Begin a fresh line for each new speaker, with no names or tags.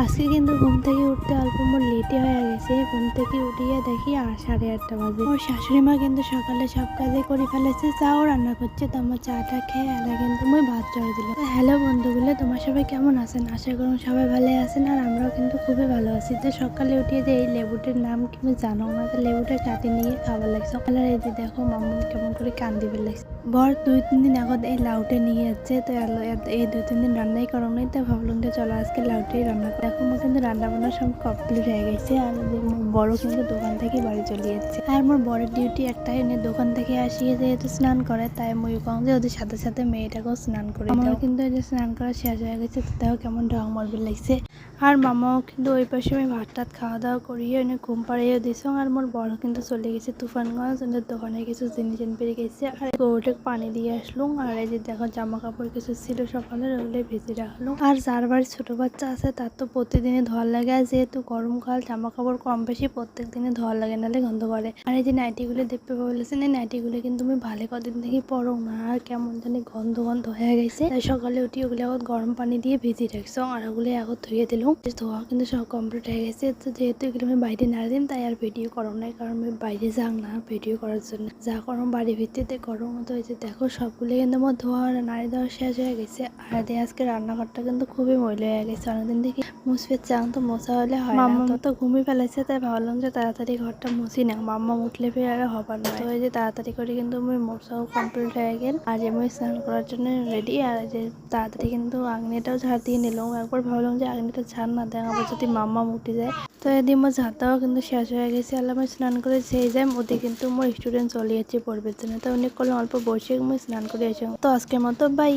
আজকে কিন্তু ঘুম থেকে উঠতে অল্প মোর লেটে হয়ে গেছে। ঘুম থেকে উঠিয়ে দেখি 8:30 বাজে। ওর শাশুড়ি মা কিন্তু সকালে সব কাজে করে ফেলেছে, চাও রান্না করছে। তো আমার চাটা খেয়ে এলা কিন্তু মই ভাত চড়ে দিলাম। হ্যালো বন্ধুগুলো, তোমার সবাই কেমন আছেন? আশা করুন সবাই ভালো আছেন, আর আমরাও কিন্তু খুবই ভালো আছি। তো সকালে উঠিয়ে যে এই লেবুটির নাম কি আমি জানো না, তো লেবুটা কাটি নিয়ে খাবার লাগছে। সকালে এই যে দেখো মামু কেমন করে কান্দি ফেলেছে। বর 2-3 দিন আগত এই লাউটা নিয়ে যাচ্ছে। তো এই 2-3 দিন রান্নাই করো নাই, তো ভাবলাম যে চলো আজকে লাউটাই রান্না করি। এখন কিন্তু রান্না বান্না সব কমপ্লিট হয়ে গেছে। আর বড় কিন্তু দোকান থেকে বাড়ি চলে যাচ্ছে। আর মোর বড়ের ডিউটি একটাই, দোকান থেকে আসিয়ে যেহেতু স্নান করে, তাই মই কম যে ওদের সাথে সাথে মেয়েটাকেও স্নান করে। আমার কিন্তু এই যে স্নান করা শেষ হয়ে গেছে, তো দেখো কেমন ঢং মারবে লাগছে। আর মামাও কিন্তু ওই পাশে আমি ভাত টাত খাওয়া দাওয়া করিয়ে ঘুম পাড়িয়ে দিছ। আর মোর বড় কিন্তু চলে গেছে তুফানগঞ্জ, দোকানে কিছু জিনিস পেরে গেছে। আর গরুটাকে পানি দিয়ে আসলুম। আর এই যে দেখো জামা কাপড় কিছু ছিল সকালের, ওগুলো ভেজে রাখলো। আর যার বাড়ির ছোট বাচ্চা আছে তার তো প্রতিদিনই ধোয়া লাগে, আর যেহেতু গরমকাল জামা কাপড় কম বেশি প্রত্যেক দিনে ধোয়া লাগে, নাহলে গন্ধ করে। আর এই যে নাইটিগুলো দেখতে বলেছেন, এই নাইটিগুলো কিন্তু আমি ভালো কদিন থেকে পরো না, আর কেমন জানি গন্ধ গন্ধ হয়ে গেছে। তাই সকালে উঠি ওগুলো এখন গরম পানি দিয়ে ভেজে রাখছো, আর ওগুলো এখন ধুয়ে দিলাম। ধোয়া কিন্তু সব কমপ্লিট হয়ে গেছে। তো যেহেতু এগুলো আমি বাইরে না দিন, তাই আর ভিডিও করো নাই, কারণ আমি বাইরে যাও না ভিডিও করার জন্য, যা করো বাড়ির ভিত্তিতে করো। তো এই যে দেখো সবগুলো কিন্তু আমার ধোয়া নাড়ি দেওয়া শেষ হয়ে গেছে। আর আজকে রান্নাঘরটা কিন্তু খুবই ময়লা হয়ে গেছে। অনেকদিন থেকে মুছবে চাং, তো মোছা হলে হয় না। তো ঘুমিয়ে ফেলেছে, তাই ভাবলাম যে তাড়াতাড়ি ঘরটা মুছি না, মাম্মা উঠলে ফিরে আর হবার না। তো এই যে তাড়াতাড়ি করে কিন্তু আমি মোছাও কমপ্লিট হয়ে গেল। আর আমি স্নান করার জন্য রেডি। আর যে তাড়াতাড়ি কিন্তু আগনিটাও ঝাড় দিয়ে নিলাম। একবার ভাবলাম যে আগনিটা ঝাড় না দেয়, আবার যদি মাম্মা উঠে যায়। তো এদিন মোর ঝাড়টাও কিন্তু শেষ হয়ে গেছে। আর আমি স্নান করে সেই যাই, ওতে কিন্তু মোর স্টুডেন্ট চলে যাচ্ছে পড়বে জন্য। তো অনেক করলাম অল্প বসে আমি স্নান করে এসে। তো আজকের মতো বাই।